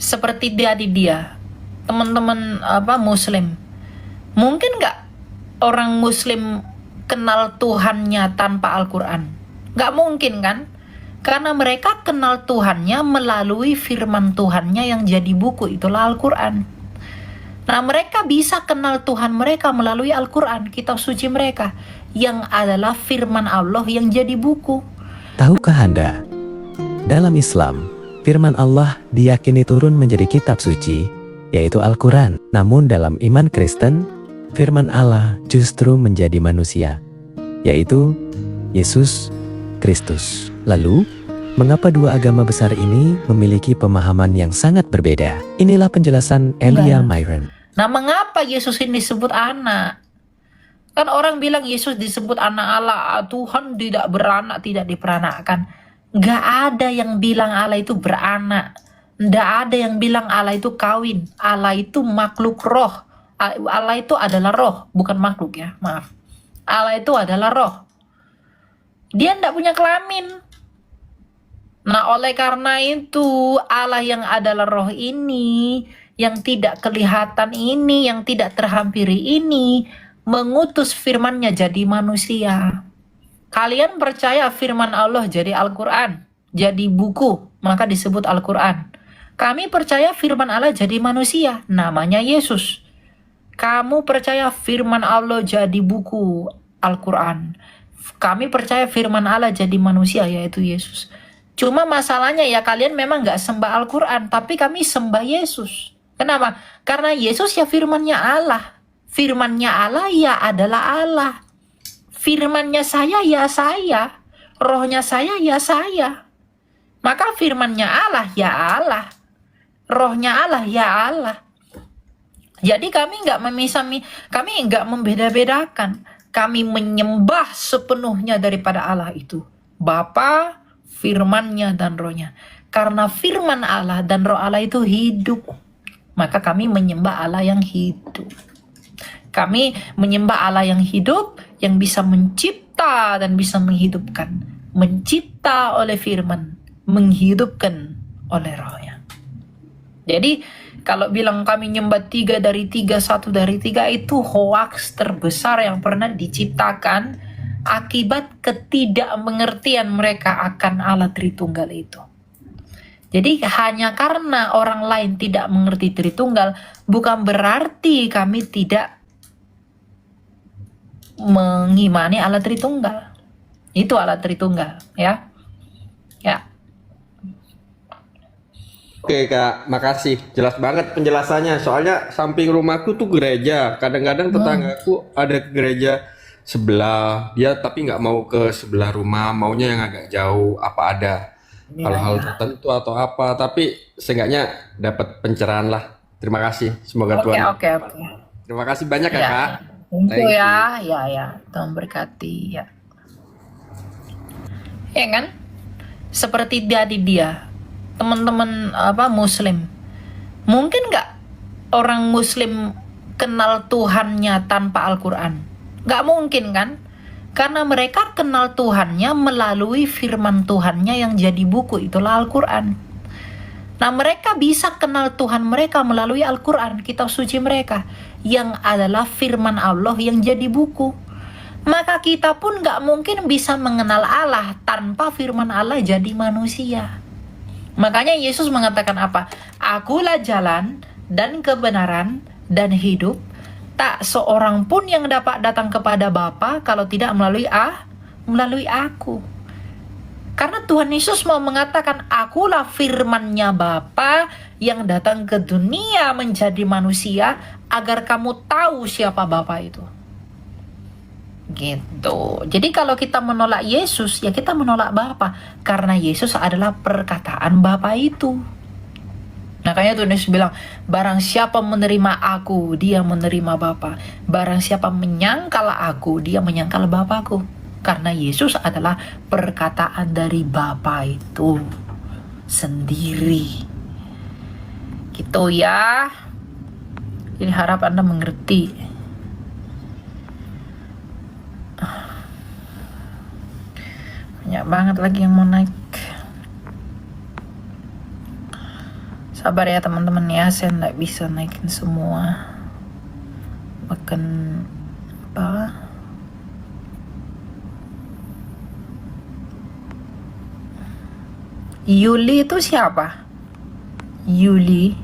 seperti dia, teman-teman Muslim. Mungkin nggak orang Muslim kenal Tuhannya tanpa Al-Quran? Nggak mungkin kan? Karena mereka kenal Tuhannya melalui firman Tuhannya yang jadi buku, itulah Al-Quran. Nah, mereka bisa kenal Tuhan mereka melalui Al-Quran, kitab suci mereka, yang adalah firman Allah yang jadi buku. Tahukah Anda? Dalam Islam, firman Allah diyakini turun menjadi kitab suci, yaitu Al-Quran. Namun dalam iman Kristen, firman Allah justru menjadi manusia, yaitu Yesus Kristus. Lalu, mengapa dua agama besar ini memiliki pemahaman yang sangat berbeda? Inilah penjelasan Elia Myron. Nah, mengapa Yesus ini disebut anak? Kan orang bilang Yesus disebut anak Allah, Tuhan tidak beranak, tidak diperanakkan. Gak ada yang bilang Allah itu beranak. Gak ada yang bilang Allah itu kawin. Allah itu makhluk roh. Allah itu adalah roh, bukan makhluk ya, maaf. Allah itu adalah roh. Dia tidak punya kelamin. Nah, oleh karena itu Allah yang adalah roh ini, yang tidak kelihatan ini, yang tidak terhampiri ini, mengutus firman-Nya jadi manusia. Kalian percaya firman Allah jadi Al-Quran, jadi buku, maka disebut Al-Quran. Kami percaya firman Allah jadi manusia, namanya Yesus. Kamu percaya firman Allah jadi buku, Al-Quran. Kami percaya firman Allah jadi manusia, yaitu Yesus. Cuma masalahnya ya, kalian memang nggak sembah Al-Quran, tapi kami sembah Yesus. Kenapa? Karena Yesus ya firman-Nya Allah. Firman-Nya Allah ya adalah Allah. Firman-Nya saya ya saya. Rohnya saya ya saya. Maka firman-Nya Allah ya Allah. Rohnya Allah ya Allah. Jadi kami nggak kami nggak membeda-bedakan. Kami menyembah sepenuhnya daripada Allah itu, Bapa, firman-Nya dan rohnya. Karena firman Allah dan roh Allah itu hidup, maka kami menyembah Allah yang hidup. Kami menyembah Allah yang hidup, yang bisa mencipta dan bisa menghidupkan. Mencipta oleh firman, menghidupkan oleh rohnya. Jadi kalau bilang kami nyembah 3 dari 3, 1 dari 3, itu hoaks terbesar yang pernah diciptakan akibat ketidakmengertian mereka akan Allah Tritunggal itu. Jadi hanya karena orang lain tidak mengerti Tritunggal, bukan berarti kami tidak mengimani Allah Tritunggal. Itu Allah Tritunggal, ya. Ya. Oke Kak, makasih. Jelas banget penjelasannya. Soalnya samping rumahku tuh gereja. Kadang-kadang tetanggaku ada gereja sebelah dia, tapi nggak mau ke sebelah rumah, maunya yang agak jauh. Apa ada hal-hal tertentu atau apa? Tapi seenggaknya dapat pencerahan lah. Terima kasih. Semoga Tuhan. Oke. Terima kasih banyak ya Kak. Thank you ya. Tuhan berkati ya. Ya kan? Seperti dia, teman-teman Muslim. Mungkin nggak orang Muslim kenal Tuhannya tanpa Al-Quran? Nggak mungkin kan? Karena mereka kenal Tuhannya melalui firman Tuhannya yang jadi buku, itulah Al-Quran. Nah, mereka bisa kenal Tuhan mereka melalui Al-Quran, kitab suci mereka, yang adalah firman Allah yang jadi buku. Maka kita pun nggak mungkin bisa mengenal Allah tanpa firman Allah jadi manusia. Makanya Yesus mengatakan apa? Akulah jalan dan kebenaran dan hidup. Tak seorang pun yang dapat datang kepada Bapa kalau tidak melalui aku. Karena Tuhan Yesus mau mengatakan, akulah firman-Nya Bapa yang datang ke dunia menjadi manusia agar kamu tahu siapa Bapa itu. Gitu. Jadi kalau kita menolak Yesus, ya kita menolak Bapa, karena Yesus adalah perkataan Bapa itu. Makanya Tuhan Yesus bilang, barang siapa menerima aku, dia menerima Bapa. Barang siapa menyangkal aku, dia menyangkal Bapakku. Karena Yesus adalah perkataan dari Bapa itu sendiri. Gitu ya. Jadi harap Anda mengerti. Banyak banget lagi yang mau naik. Sabar ya teman-teman ya, saya nggak bisa naikin semua. Bahkan apa? Yuli itu siapa? Yuli?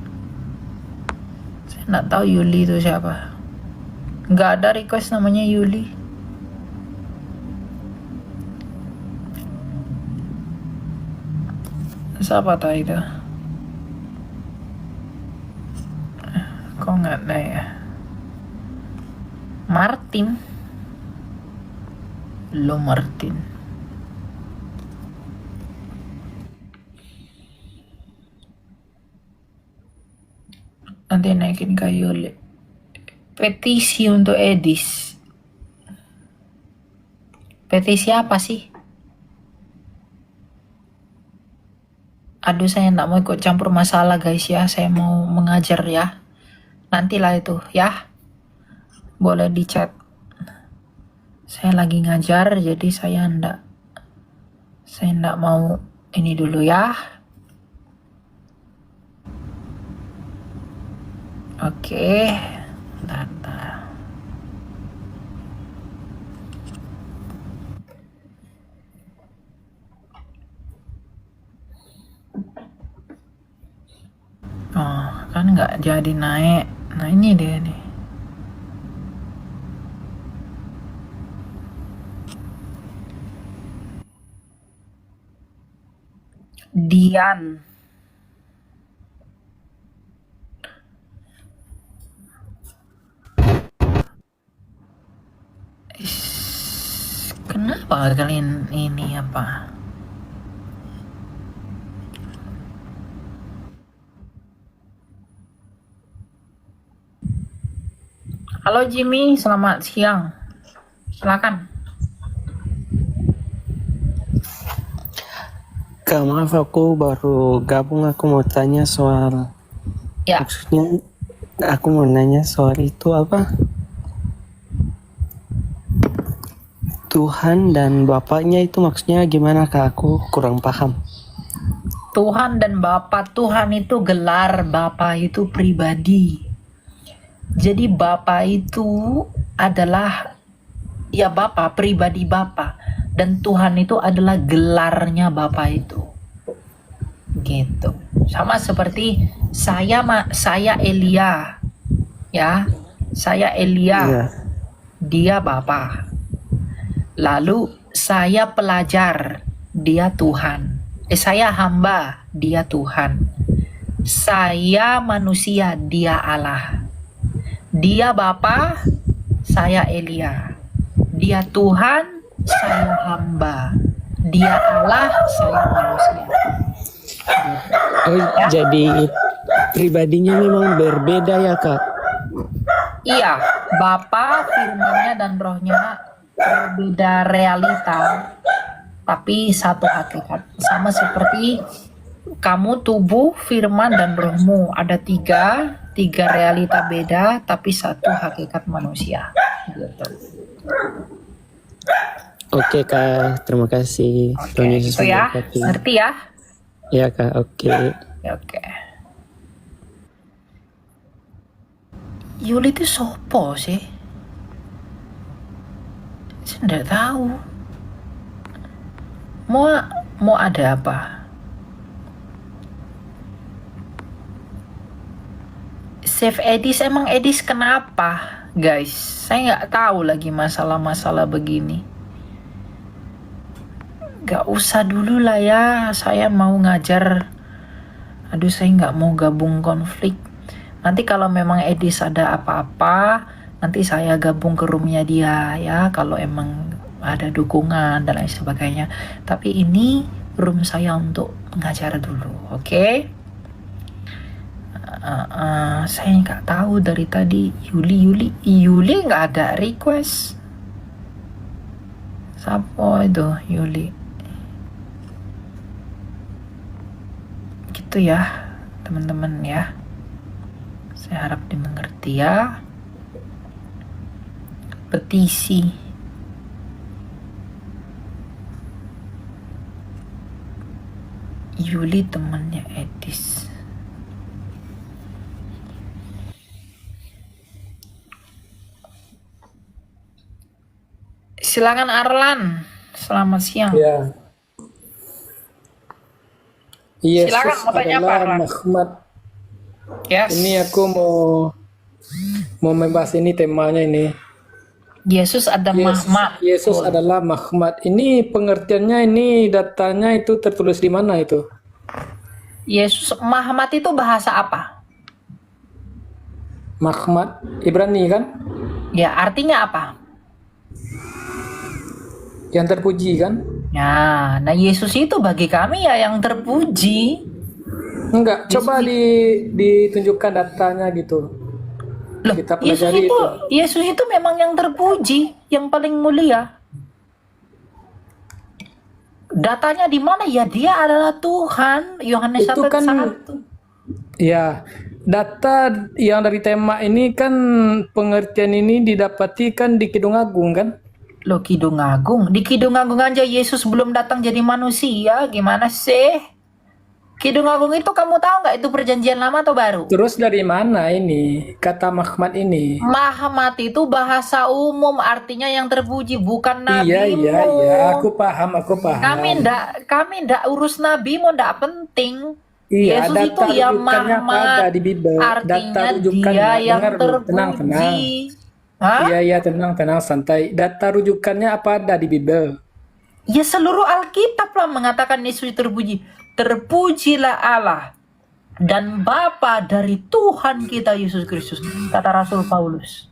Saya nggak tahu Yuli itu siapa. Nggak ada request namanya Yuli. Siapa tahu itu? Kok nggak ada ya? Martin. Lo Martin. Nanti naikin ke Yuli. Petisi untuk Edis. Petisi apa sih? Aduh, saya nggak mau ikut campur masalah guys ya. Saya mau mengajar ya. Nantilah itu ya. Boleh di chat. Saya lagi ngajar, jadi saya nggak mau ini dulu ya. Oke. Bentar. Oh, kan nggak jadi naik. Nah ini dia nih. Dian. Kenapa kalian ini apa? Halo Jimmy, selamat siang. Silakan. Kak, maaf aku baru gabung, aku mau tanya soal, Ya, maksudnya aku mau nanya soal itu apa? Tuhan dan Bapaknya itu maksudnya gimana Kak? Aku kurang paham. Tuhan dan Bapa. Tuhan itu gelar, Bapa itu pribadi. Jadi Bapa itu adalah ya Bapa, pribadi Bapa. Dan Tuhan itu adalah gelarnya Bapa itu. Gitu. Sama seperti saya Elia. Ya. Saya Elia. Iya. Dia Bapa. Lalu saya pelajar, dia Tuhan. Saya hamba, dia Tuhan. Saya manusia, dia Allah. Dia Bapa, saya Elia. Dia Tuhan, saya hamba. Dia Allah, saya manusia. Oh, jadi pribadinya memang berbeda ya Kak? Iya, Bapa, firman-Nya dan Roh-Nya berbeda realita, tapi satu hakikat. Sama seperti kamu, tubuh, firman, dan rohmu. Ada tiga realita beda, tapi satu hakikat manusia. Gitu. Oke Kak, terima kasih. Oke, Tuhan Yesus gitu ya. memberkati. Ngerti ya? Ya Kak, oke. Oke. Yuli itu sopo sih? Saya nggak tahu. Mau ada apa? Save Edis, emang Edis kenapa, guys? Saya nggak tahu lagi masalah-masalah begini. Gak usah dulu lah ya, saya mau ngajar. Aduh, saya nggak mau gabung konflik. Nanti kalau memang Edis ada apa-apa, nanti saya gabung ke roomnya dia ya, kalau emang ada dukungan dan lain sebagainya. Tapi ini room saya untuk mengajar dulu, oke? Saya nggak tahu dari tadi. Yuli nggak ada request. Siapa itu Yuli? Gitu ya teman-teman ya. Saya harap dimengerti ya. Petisi. Yuli temannya Edis. Silakan Arlan. Selamat siang. Ya, Yesus Silakan mau tanya apa, adalah Arlan? Muhammad. Yes. Ini aku mau membahas ini temanya ini. Yesus ada Muhammad. Yesus adalah Muhammad. Ini pengertiannya ini datanya itu tertulis di mana itu? Yesus Muhammad itu bahasa apa? Muhammad Ibrani kan? Ya, artinya apa? Yang terpuji kan? Nah Yesus itu bagi kami ya yang terpuji. Enggak, coba ditunjukkan datanya gitu. Loh, Kita Yesus pelajari itu, Yesus itu memang yang terpuji, yang paling mulia. Datanya di mana? Ya dia adalah Tuhan. Yohanes Itu 1 kan 1. Ya, data yang dari tema ini kan pengertian ini didapati kan di Kidung Agung kan? Loh, Kidung Agung. Di Kidung Agung aja Yesus belum datang jadi manusia. Gimana sih? Kidung Agung itu kamu tahu nggak itu perjanjian lama atau baru? Terus dari mana ini kata Muhammad ini? Muhammad itu bahasa umum, artinya yang terpuji, bukan Iya, nabimu. aku paham. Kami ndak urus nabimu, ndak penting. Iya, Yesus data itu ya rujukannya apa Muhammad, ada di Bible? Data artinya rujukannya, dia yang dengar dulu, tenang. terpuji. Hah? Iya, tenang, santai. Data rujukannya apa ada di Bible? Ya seluruh Alkitab lah mengatakan Yesus terpuji. Terpujilah Allah dan Bapa dari Tuhan kita Yesus Kristus, kata Rasul Paulus.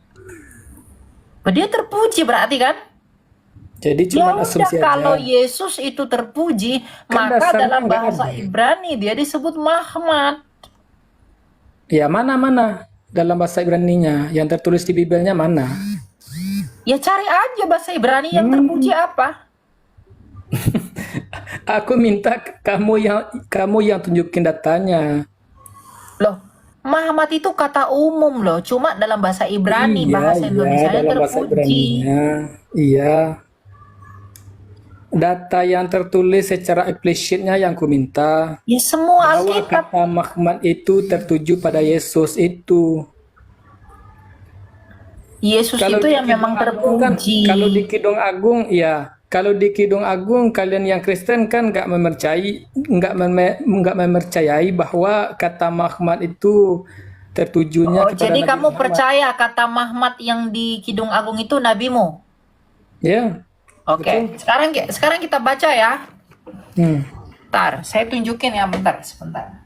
Dia terpuji berarti kan? Jadi Ya cuma udah, asumsi kalau aja. Yesus itu terpuji, Kan maka dasarnya dalam nggak bahasa ada. Ibrani dia disebut Muhammad. Ya, mana dalam bahasa Ibraninya yang tertulis di Biblenya mana? Ya cari aja bahasa Ibrani yang terpuji apa. Aku minta kamu yang tunjukin datanya. Loh, Muhammad itu kata umum loh, cuma dalam bahasa Ibrani, bahasa Indonesia dalam bahasa terpuji. Ibraninya. Iya. Data yang tertulis secara implicitnya yang ku minta. Ya semua Bahwa Alkitab. kata Muhammad itu tertuju pada Yesus itu. Yesus Kalau itu di yang Kidung memang Agung kan, terpuji. kalau di Kidung Agung, ya. Kalau di Kidung Agung kalian yang Kristen kan nggak mempercayai bahwa kata Muhammad itu tertujunya Oh, kepada jadi Nabi kamu Muhammad. percaya kata Muhammad yang di Kidung Agung itu nabimu? Ya. Oke, sekarang kita baca ya. Hmm. Bentar, saya tunjukin ya, sebentar.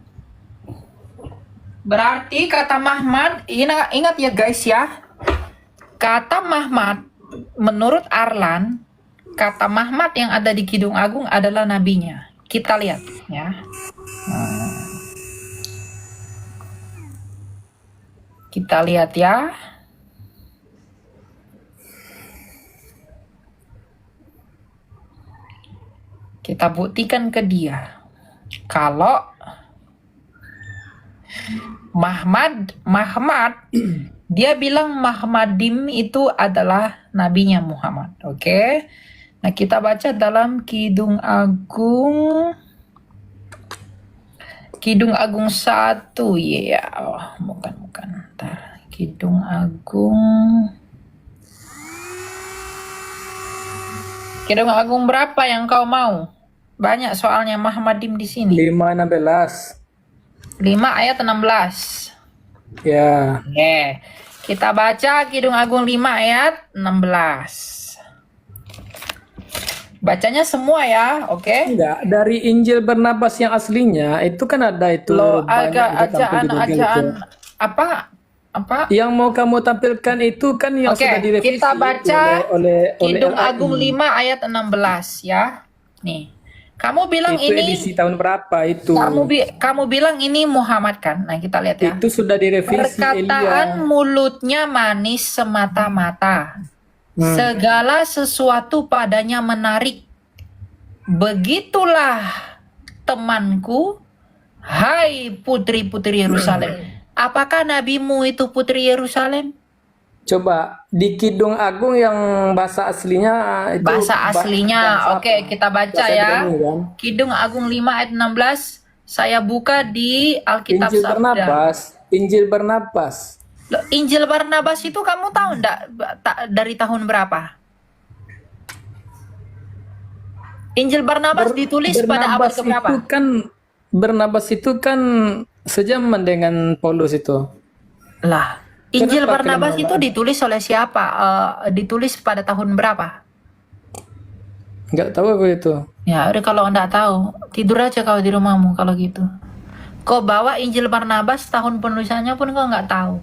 Berarti kata Muhammad, ingat ya guys ya. Kata Muhammad, menurut Arlan, kata Muhammad yang ada di Kidung Agung adalah nabinya. Kita lihat ya. Kita lihat ya. Kita buktikan ke dia. Kalau Muhammad dia bilang Muhammadim itu adalah nabinya Muhammad. Oke. Nah, kita baca dalam Kidung Agung 1 ya. Oh, bukan. Ntar. Kidung Agung berapa yang kau mau? Banyak soalnya Muhammadim di sini. 5:16. 5 ayat 16. Ya. Oke. Kita baca Kidung Agung 5 ayat 16. Bacanya semua ya, oke? Enggak, dari Injil Barnabas yang aslinya itu kan ada itu Lo banyak agak juga tampil di Google ajaan itu. apa? Yang mau kamu tampilkan itu kan yang Oke, sudah direvisi kita baca oleh Kidung LAI. Agung 5 ayat 16 ya. Nih. Kamu bilang Itu ini edisi tahun berapa itu? kamu bilang ini Muhammad kan? Nah, kita lihat ya. Itu sudah direvisi Perkataan Elia. mulutnya manis semata-mata. Segala sesuatu padanya menarik. Begitulah temanku, hai putri-putri Yerusalem. Apakah nabimu itu putri Yerusalem? Coba di Kidung Agung yang bahasa aslinya itu Bahasa aslinya. bahasa Oke, apa? kita baca Bahasa ya. Ibrani, kan? Kidung Agung 5 ayat 16. Saya buka di Alkitab Injil Sabda. Barnabas. Loh, Injil Barnabas itu kamu tahu enggak dari tahun berapa? Injil Barnabas ditulis pada abad keberapa? Barnabas itu kan sejaman dengan Paulus itu. Lah, Injil Kenapa Barnabas kenapa? itu ditulis oleh siapa? Ditulis pada tahun berapa? Nggak tahu aku itu. Ya, udah kalau nggak tahu, tidur aja kau di rumahmu kalau gitu. Kau bawa Injil Barnabas, tahun penulisannya pun kau nggak tahu.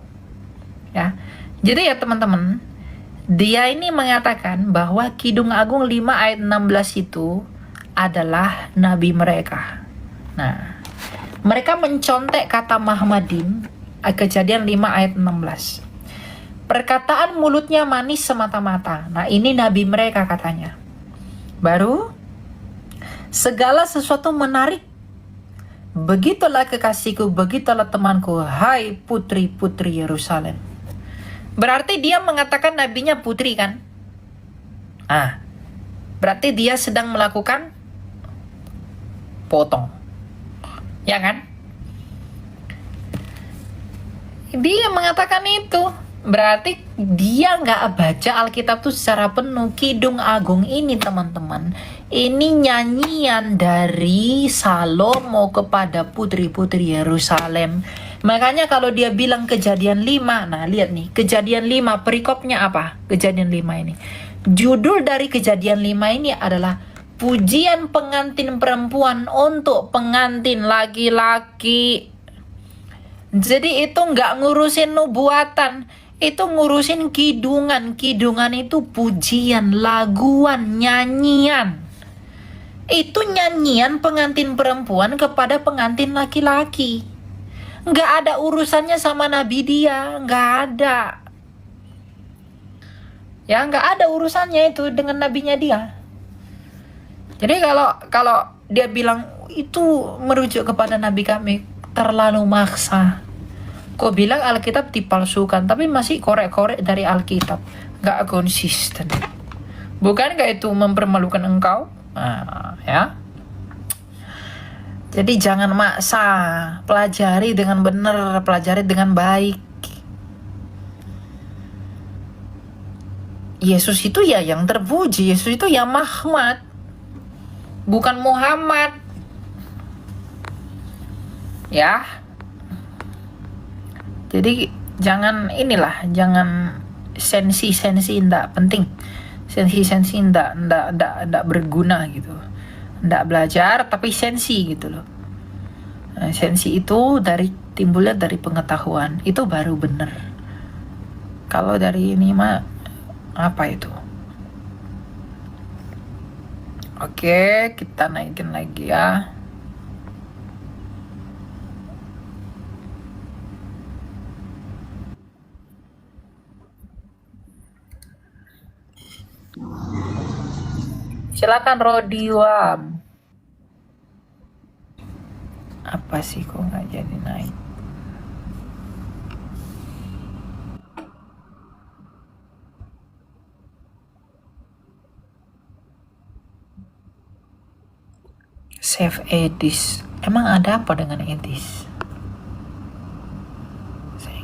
Ya, jadi ya teman-teman, dia ini mengatakan bahwa Kidung Agung 5 ayat 16 itu adalah nabi mereka. Nah, mereka mencontek kata Muhammadin, Kejadian 5 ayat 16. Perkataan mulutnya manis semata-mata. Nah, ini nabi mereka katanya. Baru, segala sesuatu menarik. Begitulah kekasihku, begitulah temanku, hai putri-putri Yerusalem. Berarti dia mengatakan nabinya putri kan? Berarti dia sedang melakukan potong. Ya kan? Dia mengatakan itu. Berarti dia nggak baca Alkitab tuh secara penuh. Kidung Agung ini teman-teman, ini nyanyian dari Salomo kepada putri-putri Yerusalem. Makanya kalau dia bilang Kejadian 5, nah lihat nih, Kejadian 5 perikopnya apa? Kejadian 5 ini. Judul dari Kejadian 5 ini adalah pujian pengantin perempuan untuk pengantin laki-laki. Jadi itu nggak ngurusin nubuatan, itu ngurusin kidungan. Kidungan itu pujian, laguan, nyanyian. Itu nyanyian pengantin perempuan kepada pengantin laki-laki. Nggak ada urusannya sama nabi dia, nggak ada. Ya, nggak ada urusannya itu dengan nabinya dia. Jadi kalau dia bilang itu merujuk kepada nabi kami, terlalu maksa. Kok bilang Alkitab dipalsukan, tapi masih korek-korek dari Alkitab, nggak konsisten. Bukankah itu mempermalukan engkau? Ya. Jadi jangan maksa, pelajari dengan benar, pelajari dengan baik. Yesus itu ya yang terpuji, Yesus itu ya Muhammad, bukan Muhammad. Ya. Jadi jangan jangan sensi ndak penting. Sensi ndak berguna gitu. Ndak belajar tapi sensi gitu loh. Nah, sensi itu timbulnya dari pengetahuan, itu baru benar. Kalau dari ini mah apa itu? Oke, kita naikin lagi ya. Silakan Rodiwam. Apa sih kok nggak jadi naik? Save Edis. Emang ada apa dengan Edis? Saya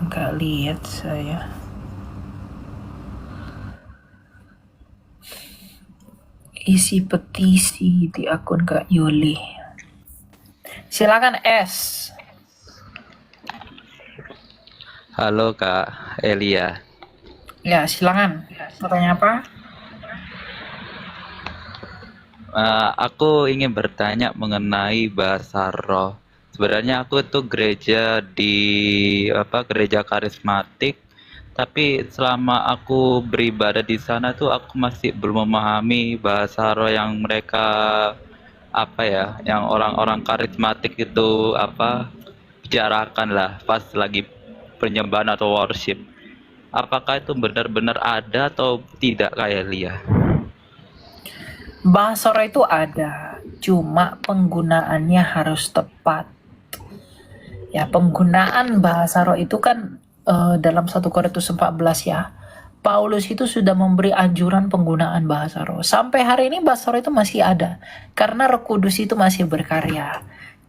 nggak lihat saya. Isi petisi di akun Kak Yuli. Silakan S. Halo Kak Elia. Ya, silakan. Pertanyaan apa? Aku ingin bertanya mengenai bahasa roh. Sebenarnya aku itu gereja gereja karismatik, tapi selama aku beribadah di sana tuh aku masih belum memahami bahasa roh yang mereka yang orang-orang karismatik itu bicarakan lah pas lagi penyembahan atau worship. Apakah itu benar-benar ada atau tidak Kak Elia? Bahasa roh itu ada, cuma penggunaannya harus tepat. Ya, penggunaan bahasa roh itu kan dalam 1 Korintus 14 ya. Paulus itu sudah memberi anjuran penggunaan bahasa roh. Sampai hari ini bahasa roh itu masih ada, karena Roh Kudus itu masih berkarya.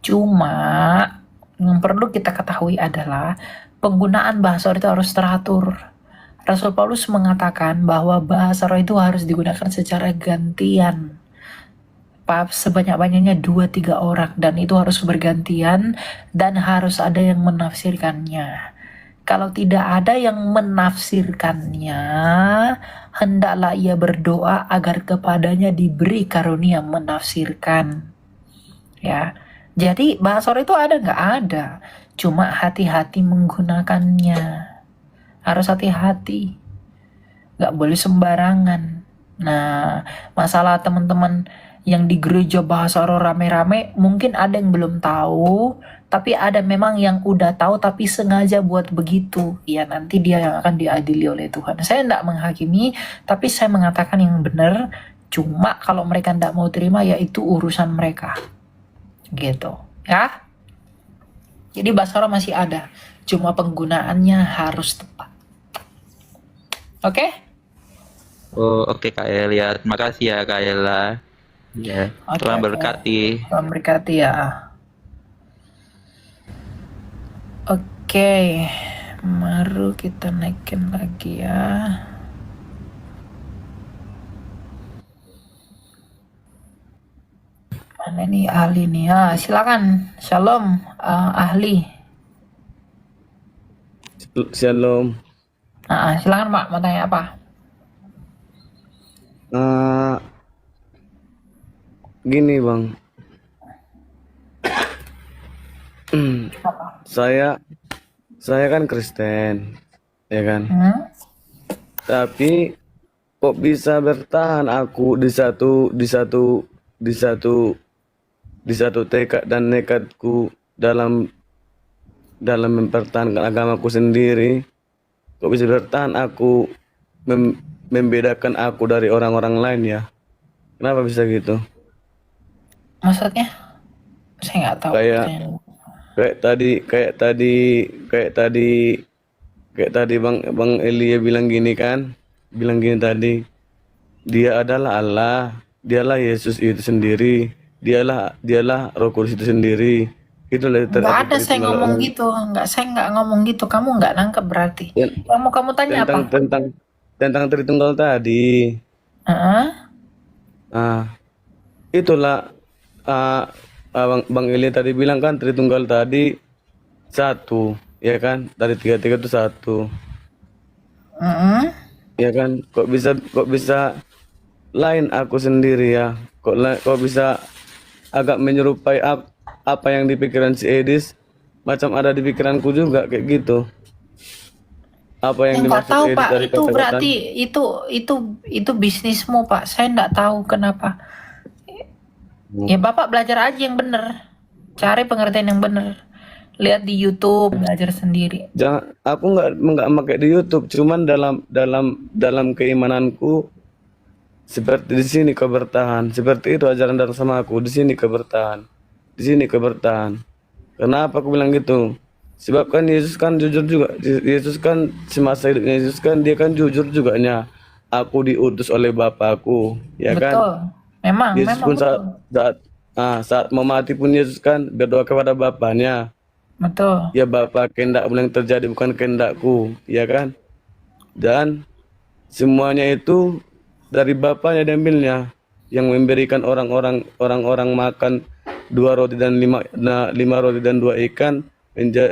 Cuma yang perlu kita ketahui adalah penggunaan bahasa roh itu harus teratur. Rasul Paulus mengatakan bahwa bahasa roh itu harus digunakan secara gantian. sebanyak-banyaknya 2-3 orang, dan itu harus bergantian dan harus ada yang menafsirkannya. Kalau tidak ada yang menafsirkannya, hendaklah ia berdoa agar kepadanya diberi karunia menafsirkan. Ya, jadi bahasa itu ada nggak ada, cuma hati-hati menggunakannya. Harus hati-hati, nggak boleh sembarangan. Nah, masalah teman-teman yang di gereja bahasa roh rame-rame, mungkin ada yang belum tahu, tapi ada memang yang udah tahu tapi sengaja buat begitu. Ya, nanti dia yang akan diadili oleh Tuhan. Saya tidak menghakimi, tapi saya mengatakan yang benar. Cuma kalau mereka tidak mau terima, ya itu urusan mereka. Gitu, ya. Jadi bahasa roh masih ada, cuma penggunaannya harus tepat. Oke? Oh, oke Kak Elia. Terima kasih ya Kak Ella. Ya, Oke, Tuhan oke. berkati. Tuhan berkati ya. Oke, mari kita naikin lagi ya. Mana nih ahli nih ya? Silakan, Shalom, ahli. Shalom. Silakan Pak, mau tanya apa? Gini bang, saya kan Kristen, ya kan. Tapi kok bisa bertahan aku di satu tekad dan nekadku dalam mempertahankan agamaku sendiri. Kok bisa bertahan aku membedakan aku dari orang-orang lain ya? Kenapa bisa gitu? Maksudnya? Saya nggak tahu. Kayak tadi Bang Elia bilang gini kan, tadi, dia adalah Allah, dialah Yesus itu sendiri, dialah Roh Kudus itu sendiri. Itulah Nggak ada saya ngomong gitu, saya nggak ngomong gitu. Kamu nggak nangkep berarti. Yang mau kamu tanya apa? tentang Tritunggal tadi. Itulah Bang Elia tadi bilang kan Tritunggal tadi satu, ya kan? Dari tiga itu satu. Ya kan? Kok bisa lain aku sendiri ya? Kok bisa agak menyerupai apa yang di pikiran si Edis, macam ada di pikiranku juga kayak gitu. Apa yang Nggak dimaksud tahu Edis Pak, dari itu kata-kata? berarti itu bisnismu Pak. Saya nggak tahu kenapa. Ya Bapak belajar aja yang bener, cari pengertian yang bener, lihat di YouTube, belajar sendiri. Jangan, aku nggak pakai di YouTube, cuman dalam keimananku seperti di sini kau bertahan, seperti itu ajaran dari sama aku. Di sini kau bertahan, di sini kau bertahan. Kenapa aku bilang gitu? Sebab kan Yesus kan jujur juga. Yesus kan semasa hidupnya Yesus kan dia kan jujur juga nya. Aku diutus oleh Bapakku, ya kan? Betul, memang Yesus pun betul. saat mau mati pun Yesus kan berdoa kepada Bapaknya. Betul. Ya Bapa, kehendakmu yang terjadi bukan kehendakku, ya kan? Dan semuanya itu dari Bapaknya diambilnya, yang memberikan orang-orang makan 5 roti dan 2 ikan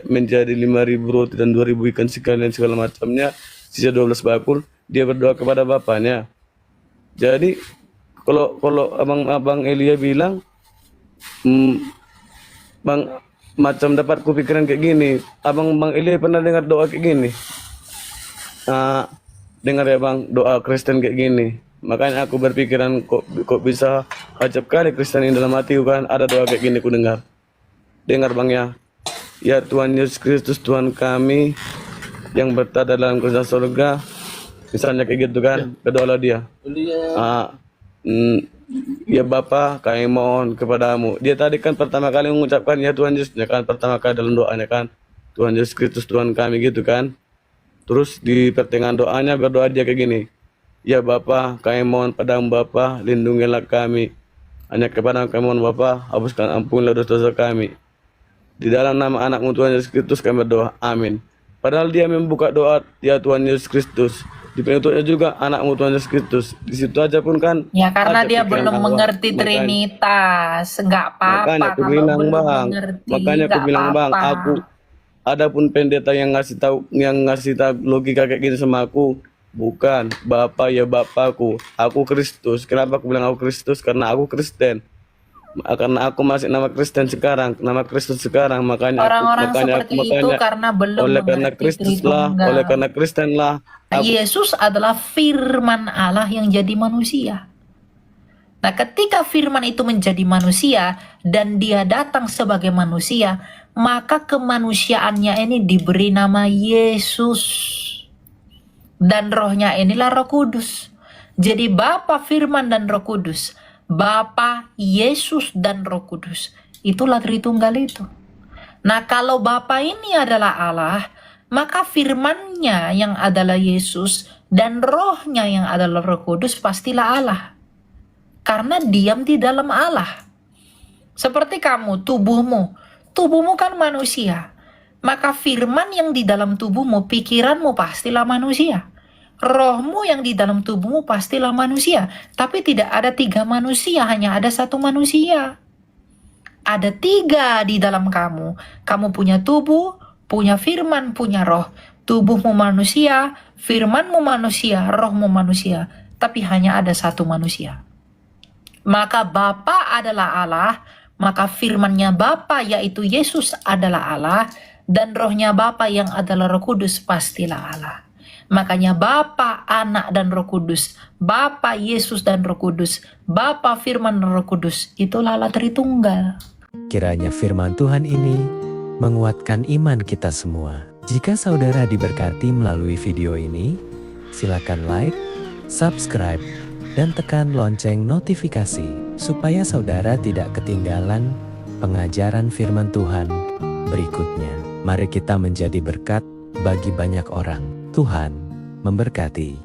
menjadi 5.000 roti dan 2.000 ikan sekalian segala macamnya, sisa 12 bakul. Dia berdoa kepada Bapaknya. Jadi kalau abang Elia bilang, Bang, macam dapat kupikiran kayak gini. Bang Elia pernah dengar doa kayak gini? Dengar ya Bang, doa Kristen kayak gini. Makanya aku berpikiran kok bisa acap kali Kristen ini dalam hati kan ada doa kayak gini ku dengar. Dengar Bang ya. Ya Tuhan Yesus Kristus Tuhan kami yang berada dalam kerajaan surga. Misalnya kayak gitu kan, berdoalah dia. Ya Bapa, kami mohon kepadamu. Dia tadi kan pertama kali mengucapkan ya Tuhan Yesus, ya kan, pertama kali dalam doanya kan, Tuhan Yesus Kristus Tuhan kami gitu kan. Terus di pertengahan doanya berdoa dia kayak gini, ya Bapa, kami mohon padamu Bapa, lindungilah kami. Hanya kepadamu kami mohon Bapa, hapuskan ampunilah dosa-dosa kami. Di dalam nama anakmu Tuhan Yesus Kristus kami berdoa, amin. Padahal dia membuka doa, ya Tuhan Yesus Kristus, Dibentuknya juga anakmu Tuhan Yesus Kristus. Di situ aja pun kan Ya karena ada dia pikiran belum Allah. mengerti Makanya, Trinitas. Nggak makanya apa-apa aku kalau bilang belum bang, mengerti. makanya aku Nggak bilang bang, apa-apa. aku ada pun pendeta yang ngasih tahu logika kayak gini sama aku, bukan bapak ya bapakku, aku Kristus. Kenapa aku bilang aku Kristus? Karena aku Kristen. Karena aku masih nama Kristen sekarang, nama Kristus sekarang, Orang-orang seperti itu karena belum oleh karena mengerti Kristus lah, Tritunggal. oleh karena Kristen lah, aku Yesus adalah firman Allah yang jadi manusia. Nah, ketika firman itu menjadi manusia dan dia datang sebagai manusia, maka kemanusiaannya ini diberi nama Yesus. Dan rohnya inilah Roh Kudus. Jadi Bapa, Firman, dan Roh Kudus. Bapa, Yesus, dan Roh Kudus. Itulah Tritunggal itu. Nah, kalau Bapa ini adalah Allah, maka firman-Nya yang adalah Yesus dan rohnya yang adalah Roh Kudus pastilah Allah. Karena diam di dalam Allah. Seperti kamu, tubuhmu kan manusia. Maka firman yang di dalam tubuhmu, pikiranmu pastilah manusia. Rohmu yang di dalam tubuhmu pastilah manusia. Tapi tidak ada 3 manusia, hanya ada 1 manusia. Ada 3 di dalam kamu. Kamu punya tubuh, punya firman, punya roh. Tubuhmu manusia, firmanmu manusia, rohmu manusia. Tapi hanya ada 1 manusia. Maka Bapa adalah Allah, maka firmannya Bapa yaitu Yesus adalah Allah, dan rohnya Bapa yang adalah Roh Kudus pastilah Allah. Makanya Bapa, Anak, dan Roh Kudus, Bapa, Yesus, dan Roh Kudus, Bapa, Firman, dan Roh Kudus, itulah Allah Tritunggal. Kiranya firman Tuhan ini menguatkan iman kita semua. Jika saudara diberkati melalui video ini, silakan like, subscribe, dan tekan lonceng notifikasi supaya saudara tidak ketinggalan pengajaran firman Tuhan berikutnya. Mari kita menjadi berkat bagi banyak orang. Tuhan memberkati.